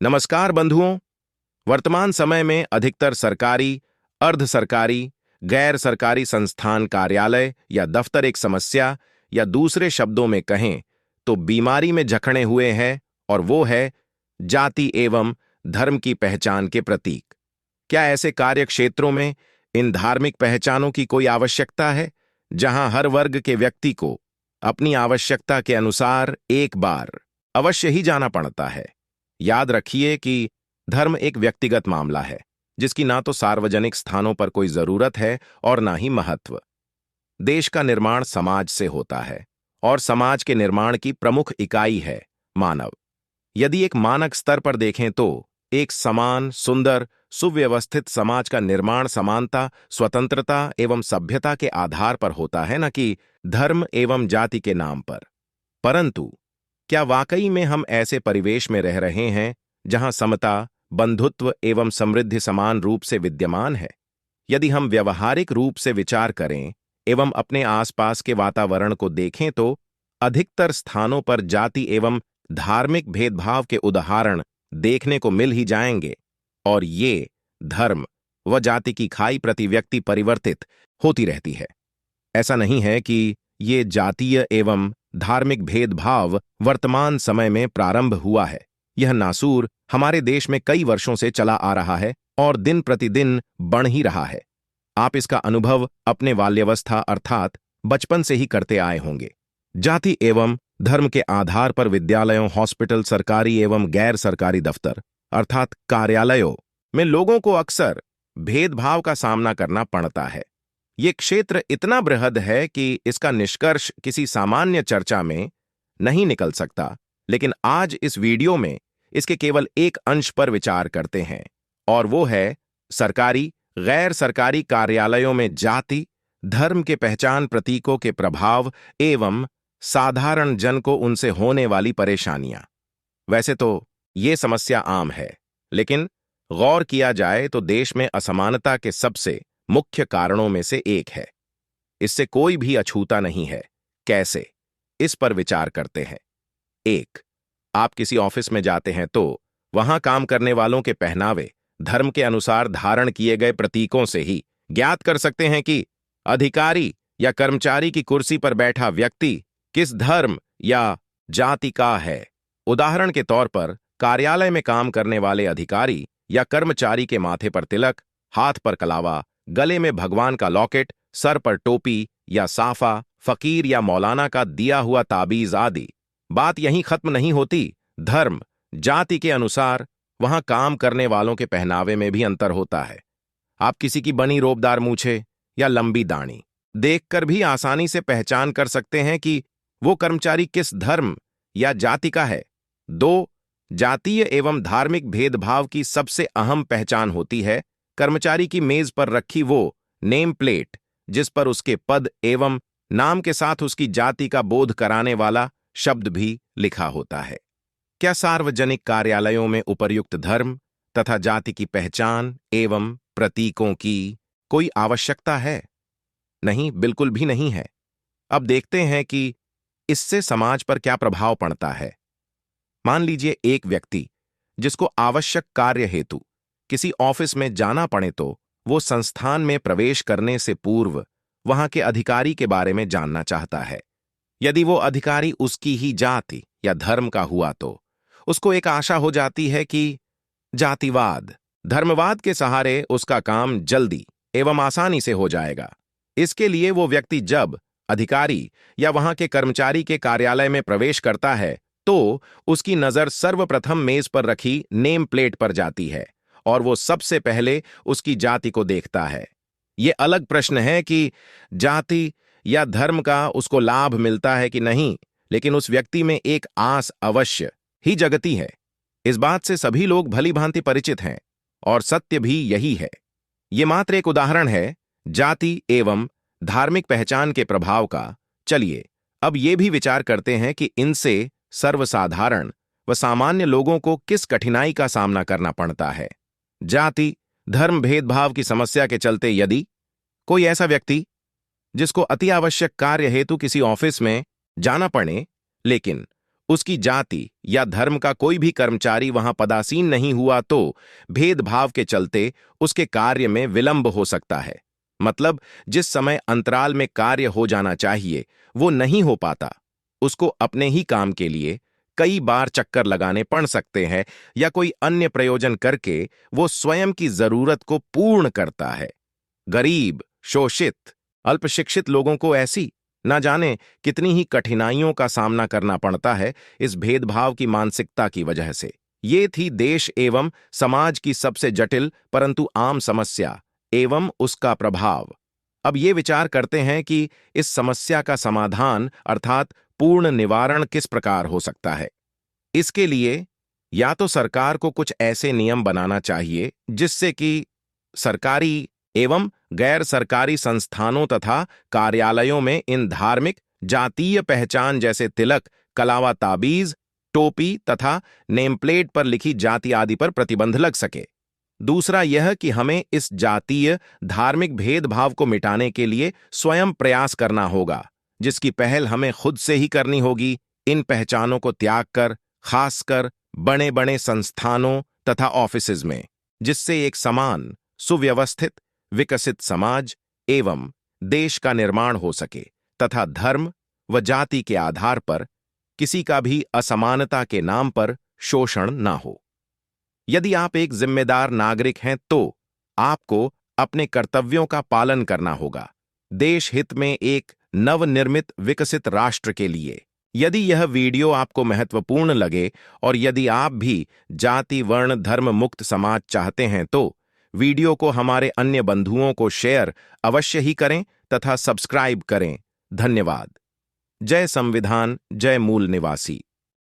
नमस्कार बंधुओं। वर्तमान समय में अधिकतर सरकारी, अर्ध सरकारी, गैर सरकारी संस्थान, कार्यालय या दफ्तर एक समस्या या दूसरे शब्दों में कहें तो बीमारी में जकड़े हुए हैं, और वो है जाति एवं धर्म की पहचान के प्रतीक। क्या ऐसे कार्य क्षेत्रों में इन धार्मिक पहचानों की कोई आवश्यकता है, जहां हर वर्ग के व्यक्ति को अपनी आवश्यकता के अनुसार एक बार अवश्य ही जाना पड़ता है? याद रखिए कि धर्म एक व्यक्तिगत मामला है, जिसकी ना तो सार्वजनिक स्थानों पर कोई जरूरत है और ना ही महत्व। देश का निर्माण समाज से होता है, और समाज के निर्माण की प्रमुख इकाई है मानव। यदि एक मानक स्तर पर देखें तो एक समान, सुंदर, सुव्यवस्थित समाज का निर्माण समानता, स्वतंत्रता एवं सभ्यता के आधार पर होता है, न कि धर्म एवं जाति के नाम पर। परंतु क्या वाकई में हम ऐसे परिवेश में रह रहे हैं जहां समता, बंधुत्व एवं समृद्धि समान रूप से विद्यमान है? यदि हम व्यवहारिक रूप से विचार करें एवं अपने आसपास के वातावरण को देखें तो अधिकतर स्थानों पर जाति एवं धार्मिक भेदभाव के उदाहरण देखने को मिल ही जाएंगे, और ये धर्म व जाति की खाई प्रति व्यक्ति परिवर्तित होती रहती है। ऐसा नहीं है कि ये जातीय एवं धार्मिक भेदभाव वर्तमान समय में प्रारंभ हुआ है। यह नासूर हमारे देश में कई वर्षों से चला आ रहा है और दिन प्रतिदिन बढ़ ही रहा है। आप इसका अनुभव अपने बाल्यावस्था अर्थात बचपन से ही करते आए होंगे। जाति एवं धर्म के आधार पर विद्यालयों, हॉस्पिटल, सरकारी एवं गैर सरकारी दफ्तर अर्थात कार्यालयों में लोगों को अक्सर भेदभाव का सामना करना पड़ता है। ये क्षेत्र इतना बृहद है कि इसका निष्कर्ष किसी सामान्य चर्चा में नहीं निकल सकता, लेकिन आज इस वीडियो में इसके केवल एक अंश पर विचार करते हैं, और वो है सरकारी, गैर सरकारी कार्यालयों में जाति, धर्म के पहचान प्रतीकों के प्रभाव एवं साधारण जन को उनसे होने वाली परेशानियां। वैसे तो ये समस्या आम है, लेकिन गौर किया जाए तो देश में असमानता के सबसे मुख्य कारणों में से एक है। इससे कोई भी अछूता नहीं है। कैसे? इस पर विचार करते हैं। 1. आप किसी ऑफिस में जाते हैं तो वहां काम करने वालों के पहनावे धर्म के अनुसार धारण किए गए प्रतीकों से ही ज्ञात कर सकते हैं कि अधिकारी या कर्मचारी की कुर्सी पर बैठा व्यक्ति किस धर्म या जाति का है। उदाहरण के तौर पर कार्यालय में काम करने वाले अधिकारी या कर्मचारी के माथे पर तिलक, हाथ पर कलावा, गले में भगवान का लॉकेट, सर पर टोपी या साफा, फकीर या मौलाना का दिया हुआ ताबीज आदि। बात यहीं खत्म नहीं होती। धर्म, जाति के अनुसार वहां काम करने वालों के पहनावे में भी अंतर होता है। आप किसी की बनी रोबदार मूछें या लंबी दाढ़ी देखकर भी आसानी से पहचान कर सकते हैं कि वो कर्मचारी किस धर्म या जाति का है। 2. जातीय एवं धार्मिक भेदभाव की सबसे अहम पहचान होती है कर्मचारी की मेज पर रखी वो नेम प्लेट, जिस पर उसके पद एवं नाम के साथ उसकी जाति का बोध कराने वाला शब्द भी लिखा होता है। क्या सार्वजनिक कार्यालयों में उपर्युक्त धर्म तथा जाति की पहचान एवं प्रतीकों की कोई आवश्यकता है? नहीं, बिल्कुल भी नहीं है। अब देखते हैं कि इससे समाज पर क्या प्रभाव पड़ता है। मान लीजिए एक व्यक्ति जिसको आवश्यक कार्य हेतु किसी ऑफिस में जाना पड़े तो वो संस्थान में प्रवेश करने से पूर्व वहां के अधिकारी के बारे में जानना चाहता है। यदि वो अधिकारी उसकी ही जाति या धर्म का हुआ तो उसको एक आशा हो जाती है कि जातिवाद, धर्मवाद के सहारे उसका काम जल्दी एवं आसानी से हो जाएगा। इसके लिए वो व्यक्ति जब अधिकारी या वहां के कर्मचारी के कार्यालय में प्रवेश करता है तो उसकी नजर सर्वप्रथम मेज पर रखी नेम प्लेट पर जाती है, और वो सबसे पहले उसकी जाति को देखता है। ये अलग प्रश्न है कि जाति या धर्म का उसको लाभ मिलता है कि नहीं, लेकिन उस व्यक्ति में एक आस अवश्य ही जगती है। इस बात से सभी लोग भली भांति परिचित हैं, और सत्य भी यही है। ये मात्र एक उदाहरण है जाति एवं धार्मिक पहचान के प्रभाव का। चलिए अब ये भी विचार करते हैं कि इनसे सर्वसाधारण व सामान्य लोगों को किस कठिनाई का सामना करना पड़ता है। जाति धर्म भेदभाव की समस्या के चलते यदि कोई ऐसा व्यक्ति जिसको अति आवश्यक कार्य हेतु किसी ऑफिस में जाना पड़े, लेकिन उसकी जाति या धर्म का कोई भी कर्मचारी वहां पदासीन नहीं हुआ तो भेदभाव के चलते उसके कार्य में विलंब हो सकता है। मतलब जिस समय अंतराल में कार्य हो जाना चाहिए वो नहीं हो पाता। उसको अपने ही काम के लिए कई बार चक्कर लगाने पड़ सकते हैं या कोई अन्य प्रयोजन करके वो स्वयं की जरूरत को पूर्ण करता है। गरीब, शोषित, अल्पशिक्षित लोगों को ऐसी न जाने कितनी ही कठिनाइयों का सामना करना पड़ता है इस भेदभाव की मानसिकता की वजह से। ये थी देश एवं समाज की सबसे जटिल परंतु आम समस्या एवं उसका प्रभाव। अब ये विचार करते हैं कि इस समस्या का समाधान अर्थात पूर्ण निवारण किस प्रकार हो सकता है। इसके लिए या तो सरकार को कुछ ऐसे नियम बनाना चाहिए जिससे कि सरकारी एवं गैर सरकारी संस्थानों तथा कार्यालयों में इन धार्मिक, जातीय पहचान जैसे तिलक, कलावा ताबीज, टोपी तथा नेमप्लेट पर लिखी जाति आदि पर प्रतिबंध लग सके। दूसरा यह कि हमें इस जातीय, धार्मिक भेदभाव को मिटाने के लिए स्वयं प्रयास करना होगा, जिसकी पहल हमें खुद से ही करनी होगी। इन पहचानों को त्याग कर, खासकर बड़े बड़े संस्थानों तथा ऑफिसेज में, जिससे एक समान, सुव्यवस्थित, विकसित समाज एवं देश का निर्माण हो सके तथा धर्म व जाति के आधार पर किसी का भी असमानता के नाम पर शोषण ना हो। यदि आप एक जिम्मेदार नागरिक हैं तो आपको अपने कर्तव्यों का पालन करना होगा, देश हित में एक नवनिर्मित विकसित राष्ट्र के लिए। यदि यह वीडियो आपको महत्वपूर्ण लगे और यदि आप भी जाति, वर्ण, धर्म मुक्त समाज चाहते हैं तो वीडियो को हमारे अन्य बंधुओं को शेयर अवश्य ही करें तथा सब्सक्राइब करें। धन्यवाद। जय संविधान, जय मूल निवासी।